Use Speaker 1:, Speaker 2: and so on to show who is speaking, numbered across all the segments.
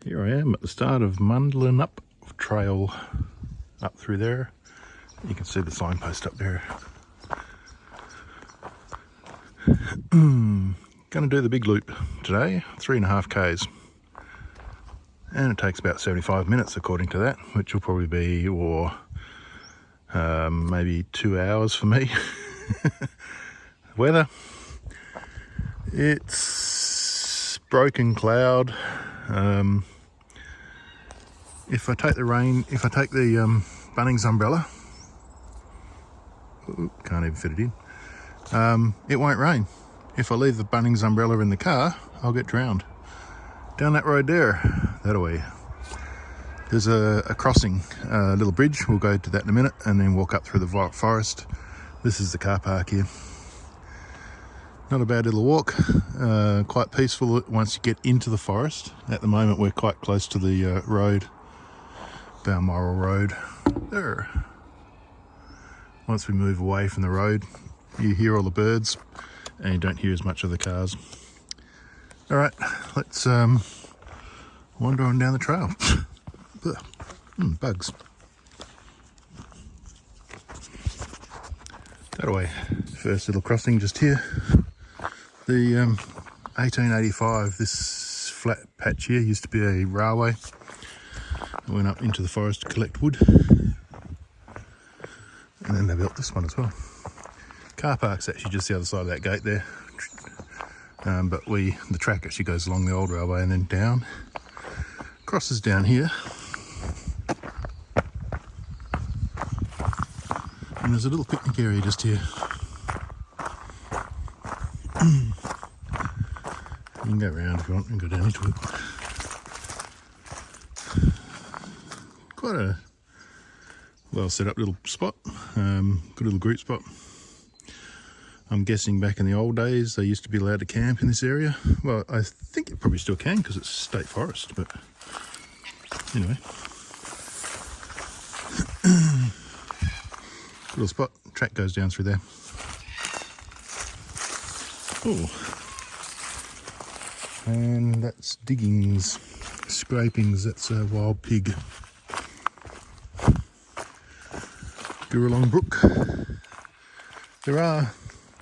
Speaker 1: Here I am at the start of Munglimup trail up through there. You can see the signpost up there. Going to do the big loop today, 3.5 k's. And it takes about 75 minutes according to that, which will probably be, maybe 2 hours for me. Weather, it's broken cloud. If I take the Bunnings umbrella, can't even fit it in, it won't rain. If I leave the Bunnings umbrella in the car, I'll get drowned. Down that road there, that way. There's a crossing, a little bridge. We'll go to that in a minute and then walk up through the forest. This is the car park here. Not a bad little walk, quite peaceful once you get into the forest. At the moment we're quite close to the road, Balmoral Road. There. Once we move away from the road, you hear all the birds and you don't hear as much of the cars. Alright, let's wander on down the trail. Bugs. That way. First little crossing just here. The 1885, this flat patch here used to be a railway. I went up into the forest to collect wood. And then they built this one as well. Car park's actually just the other side of that gate there. But the track actually goes along the old railway and then down. Crosses down here. And there's a little picnic area just here. You can go around if you want and go down into it. Quite a well set up little spot, good little group spot. I'm guessing back in the old days they used to be allowed to camp in this area. Well, I think it probably still can because it's state forest, but anyway. Good little spot, track goes down through there. Oh. And that's diggings, scrapings, that's a wild pig. Guralong Brook.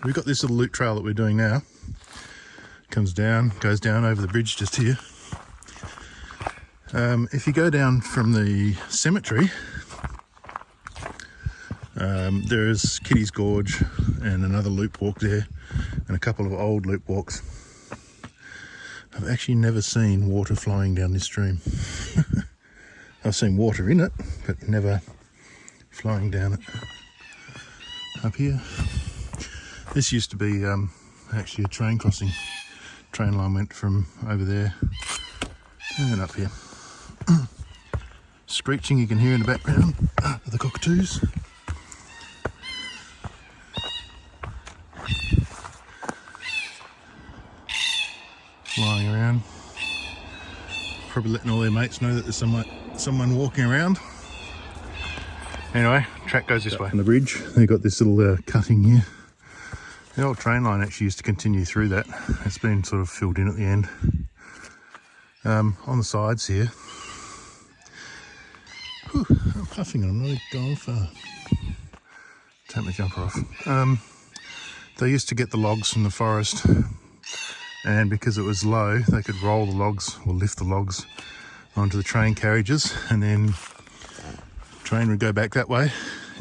Speaker 1: We've got this little loop trail that we're doing now. Comes down, goes down over the bridge just here. If you go down from the cemetery, there's Kitty's Gorge and another loop walk there, and a couple of old loop walks. I've actually never seen water flowing down this stream. I've seen water in it, but never flowing down it. Up here, this used to be actually a train crossing. Train line went from over there and up here. Screeching you can hear in the background are the cockatoos. Flying around, probably letting all their mates know that there's someone walking around. Anyway, track goes this way. On the bridge, they've got this little cutting here. The old train line actually used to continue through that. It's been sort of filled in at the end. On the sides here, I'm puffing and I'm not going far. Take my jumper off. They used to get the logs from the forest, and because it was low, they could roll the logs or lift the logs onto the train carriages, and then the train would go back that way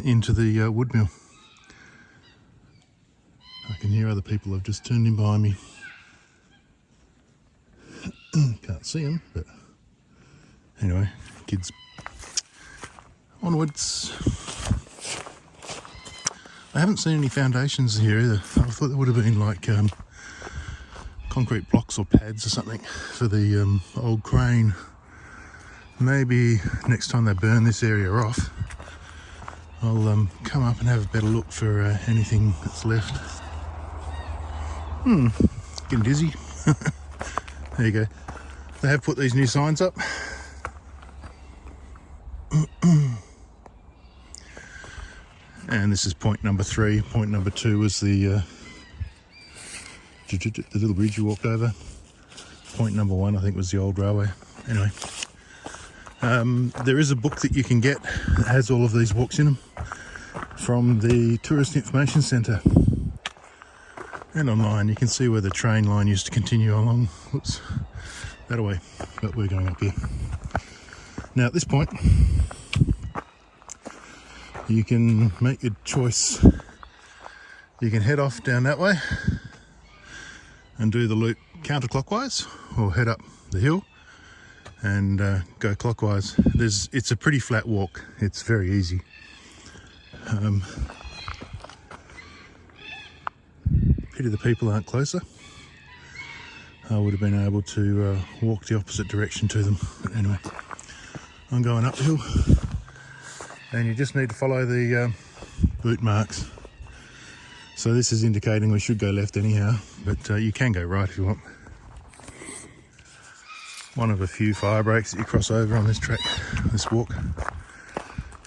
Speaker 1: into the wood mill. I can hear other people have just turned in behind me. Can't see them, but anyway, kids. Onwards. I haven't seen any foundations here either. I thought there would have been like concrete blocks or pads or something for the old crane. Maybe next time they burn this area off, I'll come up and have a better look for anything that's left. Getting dizzy. There you go. They have put these new signs up. And this is point number 3. Point number 2 was the little bridge you walked over. Point number 1, I think, was the old railway. Anyway, there is a book that you can get that has all of these walks in them from the Tourist Information Centre. And online you can see where the train line used to continue along, whoops, that way, but we're going up here. Now at this point, you can make your choice. You can head off down that way and do the loop counterclockwise, or head up the hill and go clockwise. It's a pretty flat walk, it's very easy. Pity the people aren't closer. I would have been able to walk the opposite direction to them. But anyway, I'm going up the hill, and you just need to follow the boot marks. So this is indicating we should go left anyhow, but you can go right if you want. One of a few fire breaks that you cross over on this track, this walk.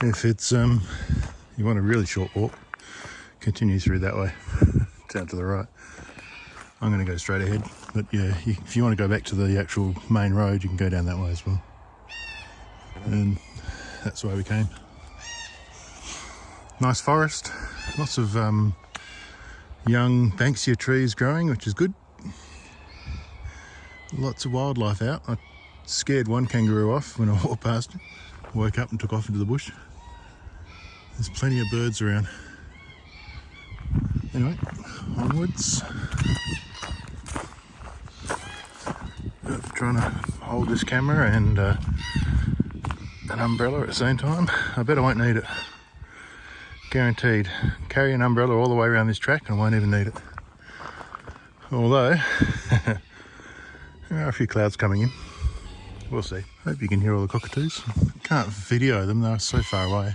Speaker 1: If it's you want a really short walk, continue through that way, down to the right. I'm going to go straight ahead, but yeah, if you want to go back to the actual main road, you can go down that way as well. And that's the way we came. Nice forest, lots of young banksia trees growing, which is good. Lots of wildlife out. I scared one kangaroo off when I walked past it. Woke up and took off into the bush. There's plenty of birds around. Anyway, onwards. Trying to hold this camera and an umbrella at the same time. I bet I won't need it. Guaranteed. Carry an umbrella all the way around this track and I won't even need it. Although, there are a few clouds coming in. We'll see. Hope you can hear all the cockatoos. Can't video them, they're so far away.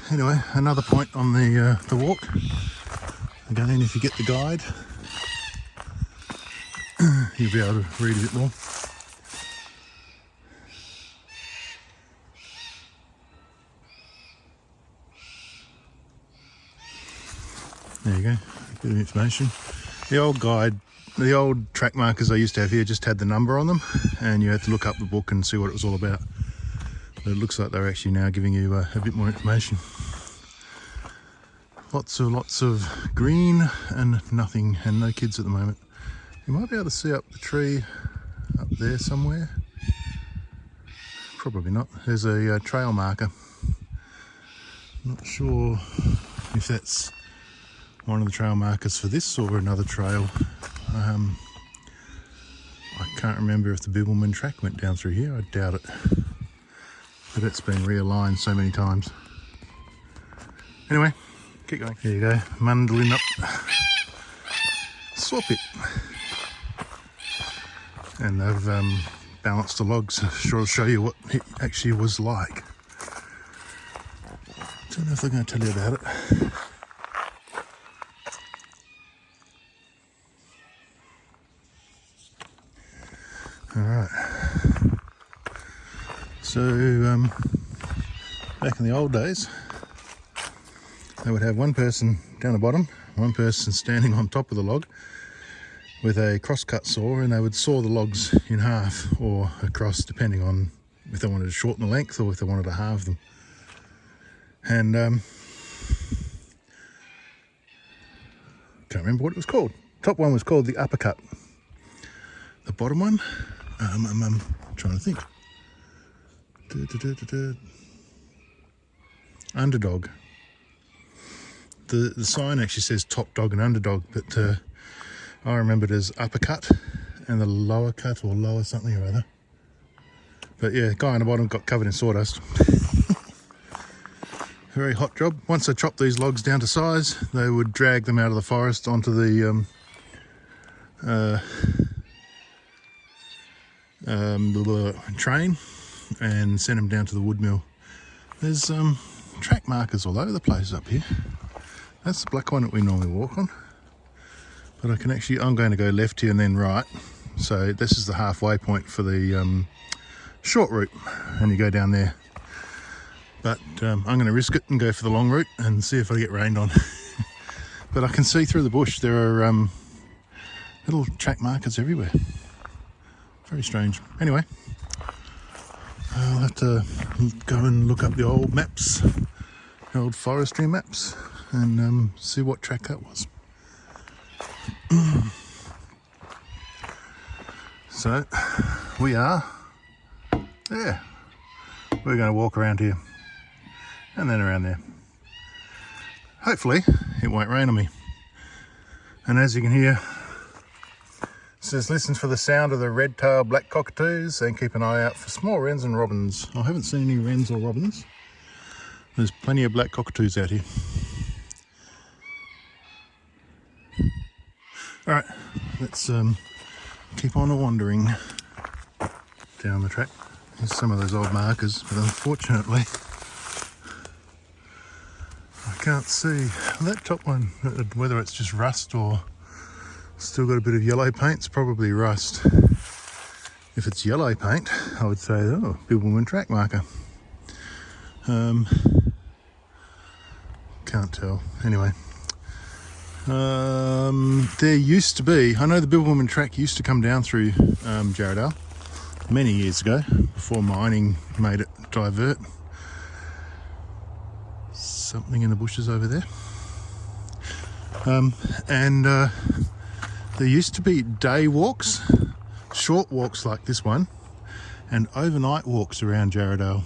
Speaker 1: Anyway, another point on the walk. Again, if you get the guide, you'll be able to read a bit more. There you go, a bit of information. The old guide, the old track markers I used to have here just had the number on them, and you had to look up the book and see what it was all about. But it looks like they're actually now giving you a bit more information. Lots of green and nothing, and no kids at the moment. You might be able to see up the tree up there somewhere. Probably not. There's a trail marker. Not sure if that's one of the trail markers for this or another trail. I can't remember if the Bibbulmun track went down through here. I doubt it. But it's been realigned so many times. Anyway, keep going. There you go, Munglimup. Swap it. And they've balanced the logs. Sure, I'll show you what it actually was like. Don't know if they're going to tell you about it. Alright, so back in the old days, they would have one person down the bottom, one person standing on top of the log with a crosscut saw, and they would saw the logs in half or across, depending on if they wanted to shorten the length or if they wanted to halve them. And can't remember what it was called. Top one was called the uppercut. The bottom one, I'm trying to think. Underdog. The sign actually says top dog and underdog, but I remember it as uppercut and the lower cut or lower something or other. But yeah, guy on the bottom got covered in sawdust. Very hot job. Once they chopped these logs down to size, they would drag them out of the forest onto the train and send them down to the wood mill. There's track markers all over the place up here. That's the black one that we normally walk on. But I can actually, I'm going to go left here and then right. So this is the halfway point for the short route, and you go down there. But I'm going to risk it and go for the long route and see if I get rained on. But I can see through the bush there are little track markers everywhere. Very strange. Anyway, I'll have to go and look up the old maps, the old forestry maps, and see what track that was. So we are there. We're going to walk around here and then around there. Hopefully it won't rain on me. And as you can hear, it says listen for the sound of the red-tailed black cockatoos and keep an eye out for small wrens and robins. I haven't seen any wrens or robins. There's plenty of black cockatoos out here. Alright, let's keep on wandering down the track. There's some of those old markers, but unfortunately I can't see that top one, whether it's just rust or still got a bit of yellow paint. It's probably rust. If it's yellow paint, I would say, oh, Bibbulmun track marker. Can't tell. Anyway, there used to be, I know the Bibbulmun track used to come down through Jarrahdale many years ago, before mining made it divert. Something in the bushes over there. And there used to be day walks, short walks like this one, and overnight walks around Jarrahdale.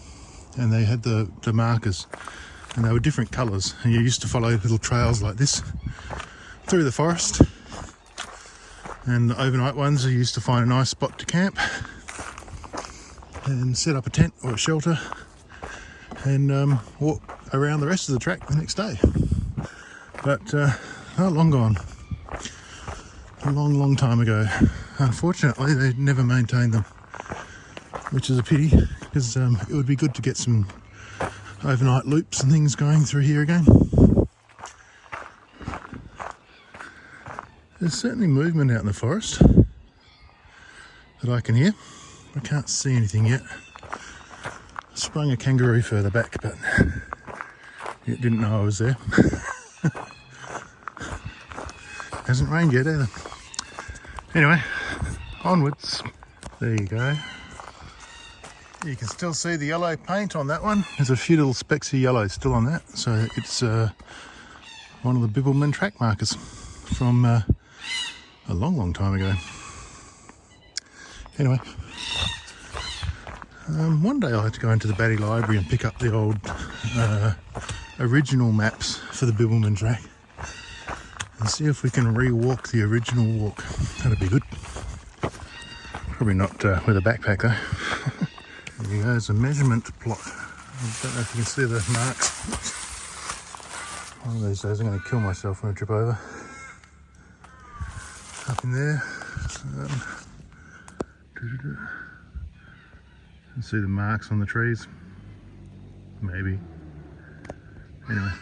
Speaker 1: And they had the markers, and they were different colours. And you used to follow little trails like this through the forest. And the overnight ones, you used to find a nice spot to camp and set up a tent or a shelter and walk around the rest of the track the next day. But they're long gone. A long time ago. Unfortunately, they never maintained them, which is a pity, because it would be good to get some overnight loops and things going through here again. There's certainly movement out in the forest that I can hear. I can't see anything yet. I sprung a kangaroo further back, but it didn't know I was there. Hasn't rained yet either. Anyway, onwards. There you go. You can still see the yellow paint on that one. There's a few little specks of yellow still on that. So it's one of the Bibbulmun track markers from a long time ago. Anyway, one day I'll have to go into the Batty Library and pick up the old original maps for the Bibbulmun track and see if we can re-walk the original walk. That'd be good. Probably not with a backpack though. There you go, there's a measurement plot. I don't know if you can see the marks. One of these days I'm going to kill myself when I trip over. Up in there. You can see the marks on the trees. Maybe. Anyway.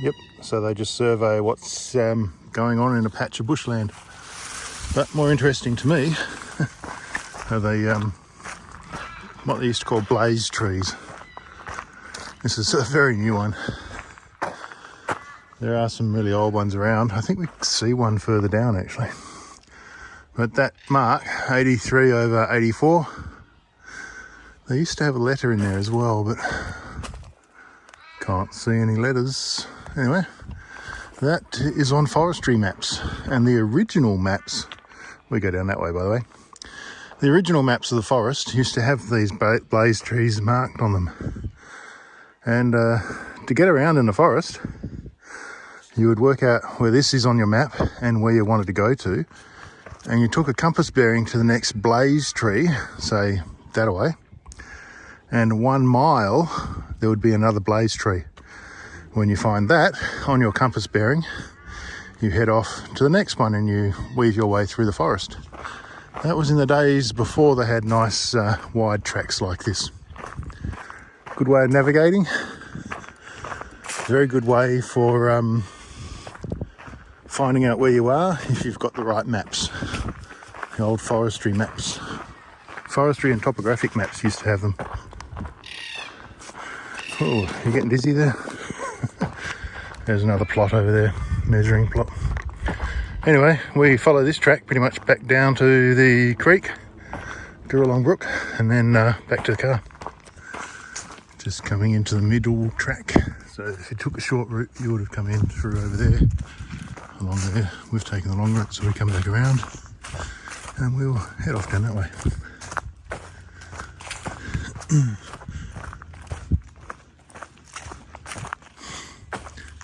Speaker 1: Yep, so they just survey what's going on in a patch of bushland. But more interesting to me are they what they used to call blaze trees. This is a very new one. There are some really old ones around. I think we see one further down actually. But that mark, 83/84, they used to have a letter in there as well, but can't see any letters. Anyway, that is on forestry maps, and the original maps, we go down that way by the way, the original maps of the forest used to have these blaze trees marked on them. And to get around in the forest, you would work out where this is on your map and where you wanted to go to, and you took a compass bearing to the next blaze tree, say that away, and 1 mile there would be another blaze tree. When you find that on your compass bearing, you head off to the next one and you weave your way through the forest. That was in the days before they had nice wide tracks like this. Good way of navigating. Very good way for finding out where you are if you've got the right maps. The old forestry maps. Forestry and topographic maps used to have them. Oh, you're getting dizzy there? There's another plot over there, measuring plot. Anyway, we follow this track pretty much back down to the creek, Jarrahdale Brook, and then back to the car. Just coming into the middle track. So if you took a short route, you would have come in through over there, along there. We've taken the long route, so we come back around and we'll head off down that way.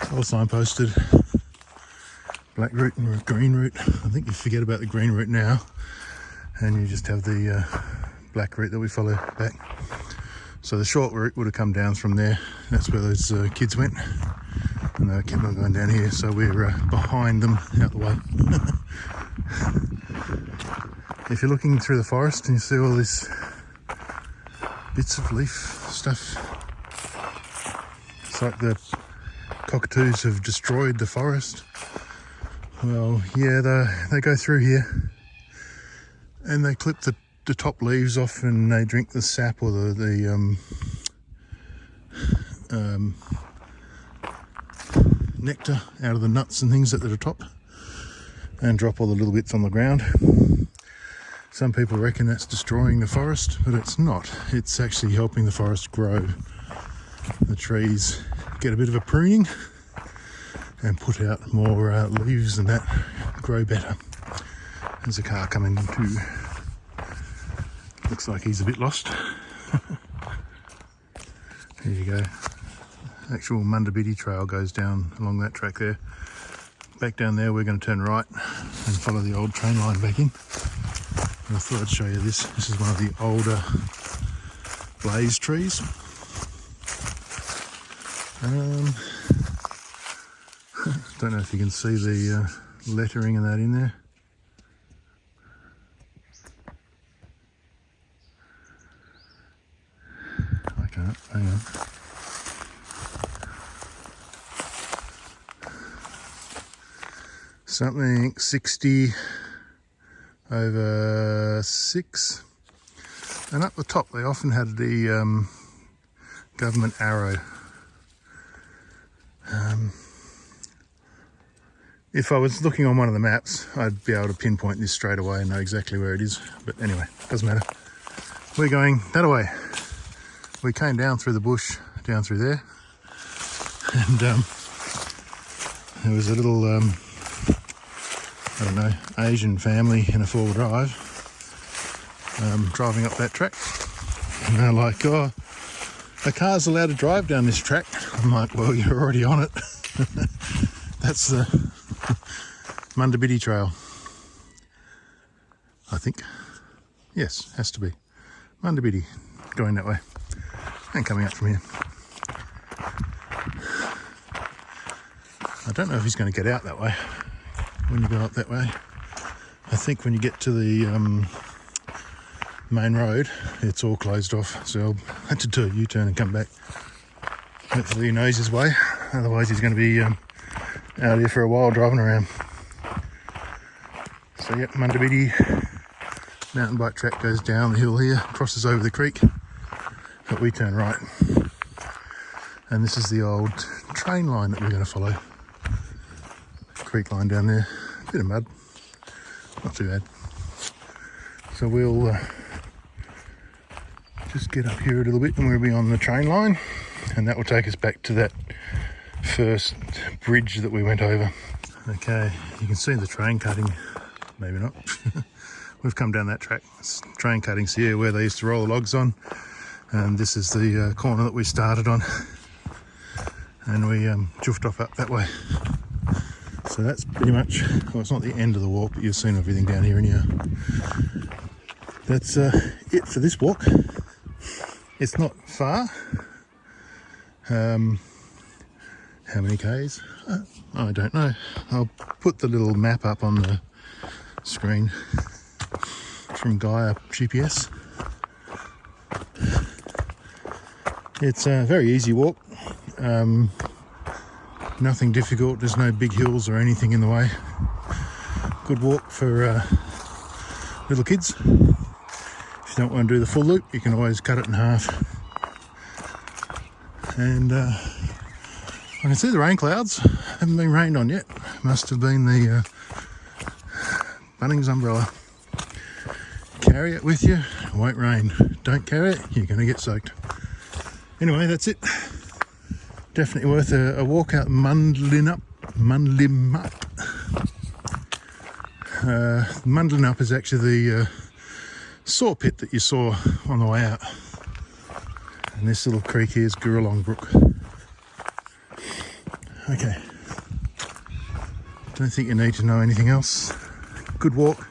Speaker 1: It's all signposted. Black route and green route. I think you forget about the green route now, and you just have the black route that we follow back. So the short route would have come down from there. That's where those kids went, and they kept on going down here. So we're behind them, out the way. If you're looking through the forest and you see all these bits of leaf stuff, it's like the cockatoos have destroyed the forest. Well, yeah, they go through here and they clip the top leaves off, and they drink the sap or the nectar out of the nuts and things at the top, and drop all the little bits on the ground. Some people reckon that's destroying the forest, but it's not. It's actually helping the forest grow. The trees get a bit of a pruning and put out more leaves, and that grow better. There's a car coming too. Looks like he's a bit lost. There you go. Actual Munglimup trail goes down along that track there. Back down there we're going to turn right and follow the old train line back in. And I thought I'd show you this. This is one of the older blaze trees. Don't know if you can see the lettering and that in there. I can't, hang on. Something 60/6, and up the top they often had the government arrow. If I was looking on one of the maps, I'd be able to pinpoint this straight away and know exactly where it is, but anyway, doesn't matter. We're going that way. We came down through the bush, down through there, and there was a little I don't know, Asian family in a four-wheel drive driving up that track, and they're like, oh, a car's allowed to drive down this track. I'm like, well, you're already on it. That's the Munglimup trail, I think. Yes, has to be Munglimup, going that way and coming up from here. I don't know if he's going to get out that way when you go up that way. I think when you get to the main road, it's all closed off, so I had to do a U-turn and come back. Hopefully he knows his way, otherwise he's going to be out here for a while driving around. So yep, Munglimup mountain bike track goes down the hill here, crosses over the creek, but we turn right. And this is the old train line that we're going to follow. Creek line down there, bit of mud, not too bad. So we'll just get up here a little bit and we'll be on the train line, and that will take us back to that first bridge that we went over. Okay, you can see the train cutting, maybe not. We've come down that track. It's train cuttings here where they used to roll the logs on, and this is the corner that we started on, and we joofed off up that way. So that's pretty much, well, it's not the end of the walk, but you've seen everything down here anyhow. That's it for this walk. It's not far. How many Ks? I don't know. I'll put the little map up on the screen from Gaia GPS. It's a very easy walk. Nothing difficult, there's no big hills or anything in the way. Good walk for little kids. If you don't want to do the full loop, you can always cut it in half. And I can see the rain clouds. Haven't been rained on yet. Must have been the Bunnings umbrella. Carry it with you, it won't rain. Don't carry it, you're going to get soaked. Anyway, that's it. Definitely worth a walk out Munglimup. Munglimup is actually the saw pit that you saw on the way out. And this little creek here is Gurulong Brook. Okay. Don't think you need to know anything else. Good walk.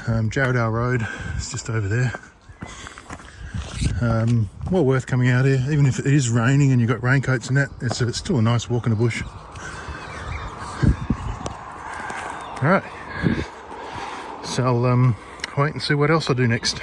Speaker 1: Jarrahdale Road is just over there. Well worth coming out here, even if it is raining and you've got raincoats and that. It's still a nice walk in the bush. All right, so I'll wait and see what else I do next.